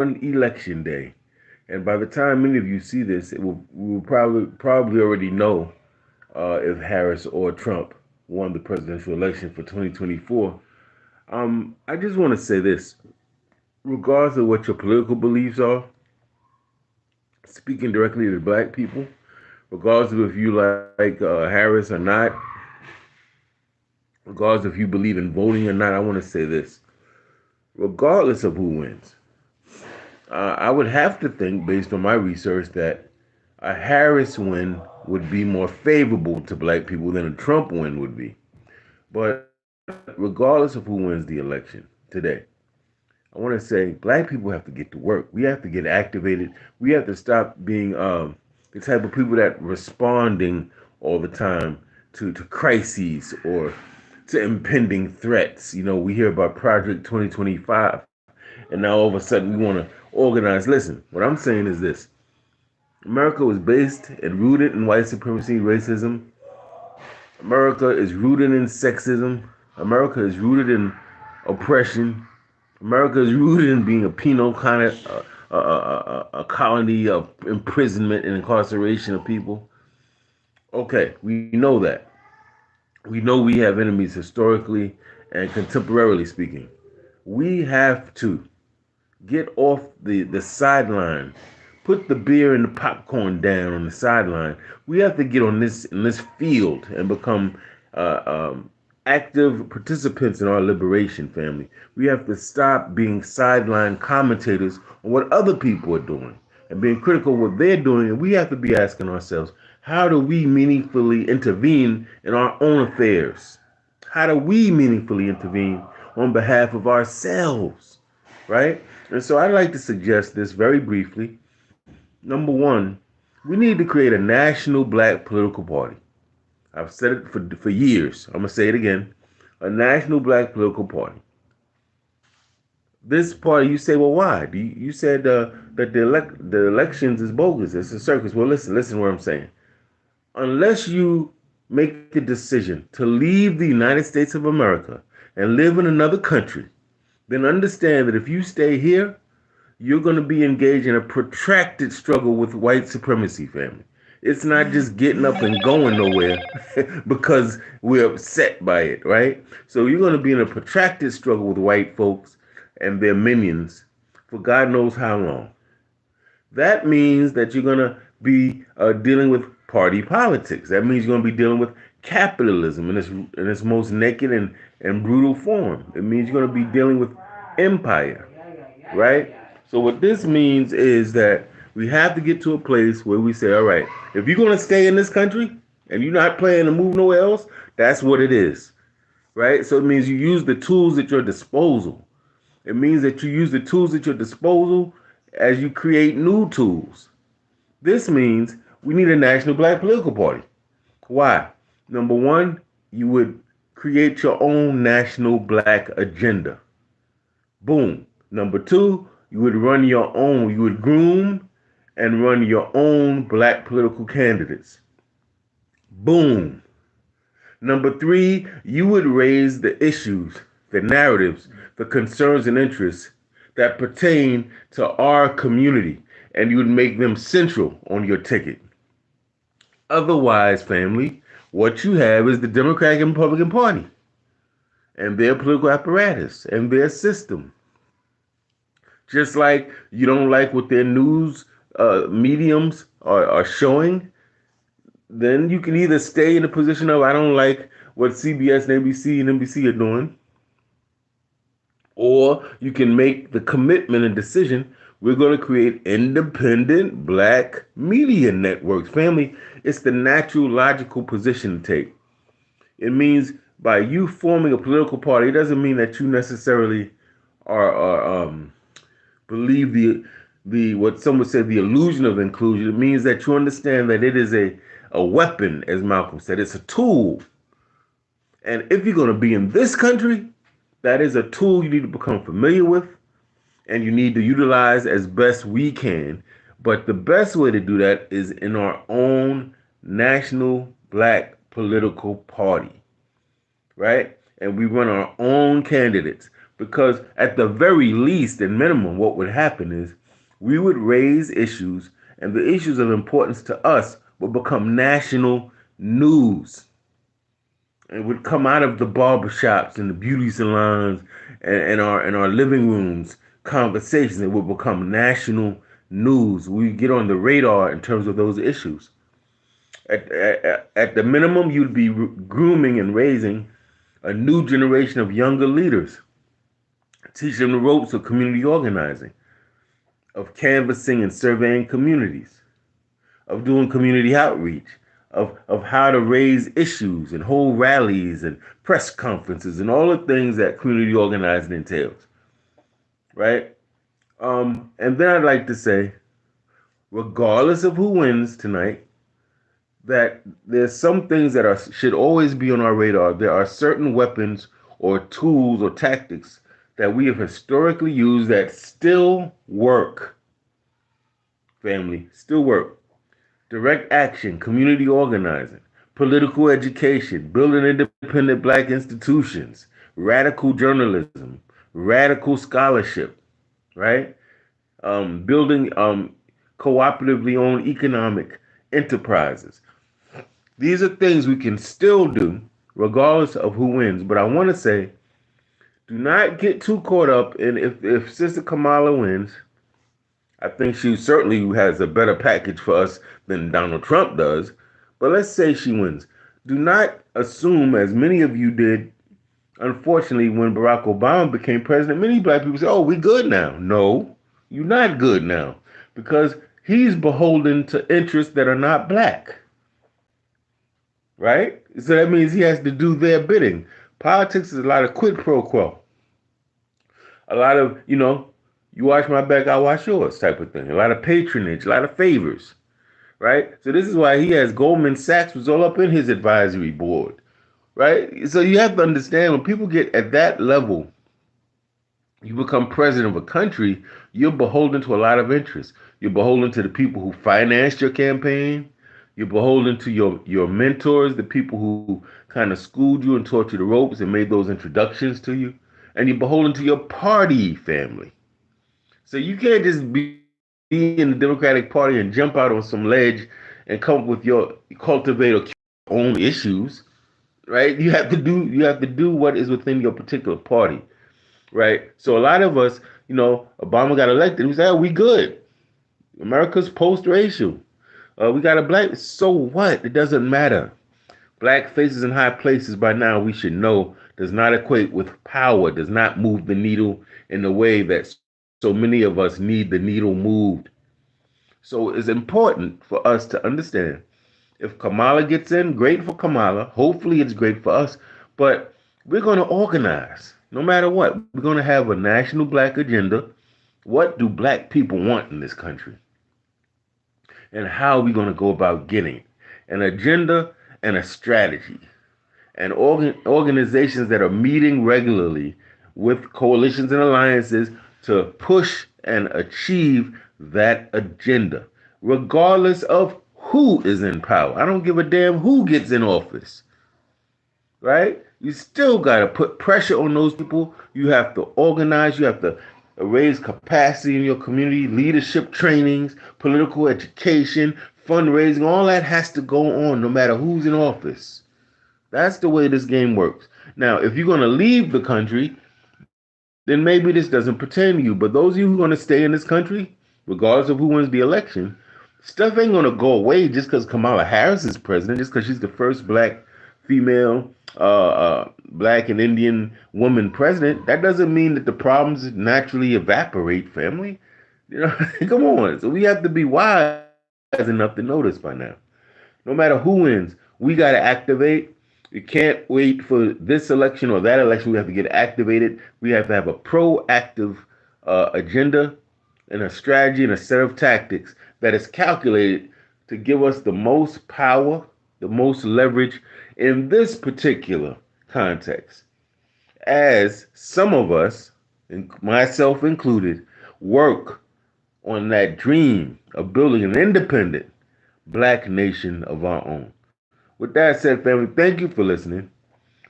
election day. And by the time many of you see this, we will probably already know if Harris or Trump won the presidential election for 2024. I just want to say this, regardless of what your political beliefs are, speaking directly to black people, regardless of if you like Harris or not, regardless if you believe in voting or not, I want to say this. Regardless of who wins, I would have to think, based on my research, that a Harris win would be more favorable to black people than a Trump win would be. But regardless of who wins the election today, I want to say black people have to get to work. We have to get activated. We have to stop being the type of people that responding all the time to crises or to impending threats. You know, we hear about Project 2025, and now all of a sudden we want to organize. Listen, what I'm saying is this: America was based and rooted in white supremacy, racism. America is rooted in sexism. America is rooted in oppression. America is rooted in being a penal kind of a colony of imprisonment and incarceration of people. Okay, we know that. We know we have enemies historically and contemporarily speaking. We have to get off the sideline. Put the beer and the popcorn down on the sideline. We have to get on this in this field and become uh, um, active participants in our liberation, family. We have to stop being sideline commentators on what other people are doing and being critical of what they're doing. And we have to be asking ourselves, how do we meaningfully intervene in our own affairs? How do we meaningfully intervene on behalf of ourselves? Right? And so I'd like to suggest this very briefly. Number one, we need to create a national black political party. I've said it for years. I'm going to say it again. A national black political party. This party, you say, well, why? You said that the elections is bogus. It's a circus. Well, listen what I'm saying. Unless you make the decision to leave the United States of America and live in another country, then understand that if you stay here, you're going to be engaged in a protracted struggle with white supremacy, family. It's not just getting up and going nowhere because we're upset by it, right? So you're going to be in a protracted struggle with white folks and their minions for God knows how long. That means that you're going to be dealing with party politics. That means you're going to be dealing with capitalism in its most naked and brutal form. It means you're going to be dealing with empire, right? So what this means is that we have to get to a place where we say, all right, if you're going to stay in this country and you're not planning to move nowhere else, that's what it is, right? So it means you use the tools at your disposal. It means that you use the tools at your disposal as you create new tools. This means we need a national black political party. Why? Number one, you would create your own national black agenda. Boom. Number two, you would you would groom and run your own black political candidates. Boom. Number three, you would raise the issues, the narratives, the concerns and interests that pertain to our community, and you would make them central on your ticket. Otherwise, family, what you have is the Democratic and Republican Party and their political apparatus and their system. Just like you don't like what their news mediums are showing, then you can either stay in the position of I don't like what CBS and ABC and NBC are doing, or you can make the commitment and decision we're going to create independent black media networks. Family, it's the natural, logical position to take. It means by you forming a political party, it doesn't mean that you necessarily are believe the what some would say the illusion of inclusion. It means that you understand that it is a weapon, as Malcolm said. It's a tool. And if you're going to be in this country, that is a tool you need to become familiar with and you need to utilize as best we can. But the best way to do that is in our own national black political party, right? And we run our own candidates. Because at the very least and minimum, what would happen is we would raise issues, and the issues of importance to us would become national news. It would come out of the barbershops and the beauty salons and our living rooms conversations. It would become national news. We get on the radar in terms of those issues. At the minimum, you'd be grooming and raising a new generation of younger leaders. Teach them the ropes of community organizing, of canvassing and surveying communities, of doing community outreach, of how to raise issues and hold rallies and press conferences and all the things that community organizing entails, right? And then I'd like to say, regardless of who wins tonight, that there's some things that should always be on our radar. There are certain weapons or tools or tactics that we have historically used that still work. Family, still work. Direct action, community organizing, political education, building independent black institutions, radical journalism, radical scholarship, right? Building cooperatively owned economic enterprises. These are things we can still do regardless of who wins. But I want to say, do not get too caught up in if Sister Kamala wins. I think she certainly has a better package for us than Donald Trump does. But let's say she wins. Do not assume, as many of you did, unfortunately, when Barack Obama became president, many black people say, oh, we good now. No, you're not good now because he's beholden to interests that are not black. Right? So that means he has to do their bidding. Politics is a lot of quid pro quo. A lot of, you watch my back, I watch yours type of thing. A lot of patronage, a lot of favors. Right? So this is why he has Goldman Sachs was all up in his advisory board. Right? So you have to understand when people get at that level, you become president of a country, you're beholden to a lot of interests. You're beholden to the people who financed your campaign. You're beholden to your mentors, the people who kind of schooled you and taught you the ropes and made those introductions to you. And you're beholden to your party family. So you can't just be in the Democratic Party and jump out on some ledge and come up with cultivate or own issues, right? You have to do what is within your particular party, right? So a lot of us, Obama got elected. We say, oh, we good. America's post-racial. We got a black. So what? It doesn't matter. Black faces in high places by now, we should know, does not equate with power, does not move the needle in the way that so many of us need the needle moved. So it's important for us to understand if Kamala gets in, great for Kamala. Hopefully it's great for us. But we're going to organize no matter what. We're going to have a national black agenda. What do black people want in this country? And how are we going to go about getting it? An agenda and a strategy. And organizations that are meeting regularly with coalitions and alliances to push and achieve that agenda, regardless of who is in power. I don't give a damn who gets in office, right? You still got to put pressure on those people. You have to organize. You have to raise capacity in your community, leadership trainings, political education, fundraising. All that has to go on no matter who's in office. That's the way this game works. Now, if you're going to leave the country, then maybe this doesn't pertain to you. But those of you who are going to stay in this country, regardless of who wins the election, stuff ain't going to go away just because Kamala Harris is president, just because she's the first black female, black and Indian woman president. That doesn't mean that the problems naturally evaporate, family. Come on. So we have to be wise enough to know this by now. No matter who wins, we got to activate. We can't wait for this election or that election. We have to get activated. We have to have a proactive agenda and a strategy and a set of tactics that is calculated to give us the most power, the most leverage in this particular context. As some of us, and myself included, work on that dream of building an independent black nation of our own. With that said, family, thank you for listening.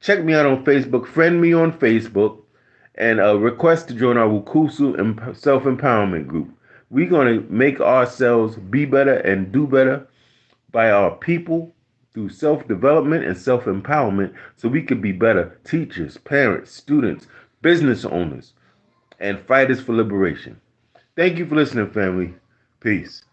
Check me out on Facebook. Friend me on Facebook and request to join our Wukusu self-empowerment group. We're going to make ourselves be better and do better by our people through self-development and self-empowerment so we can be better teachers, parents, students, business owners, and fighters for liberation. Thank you for listening, family. Peace.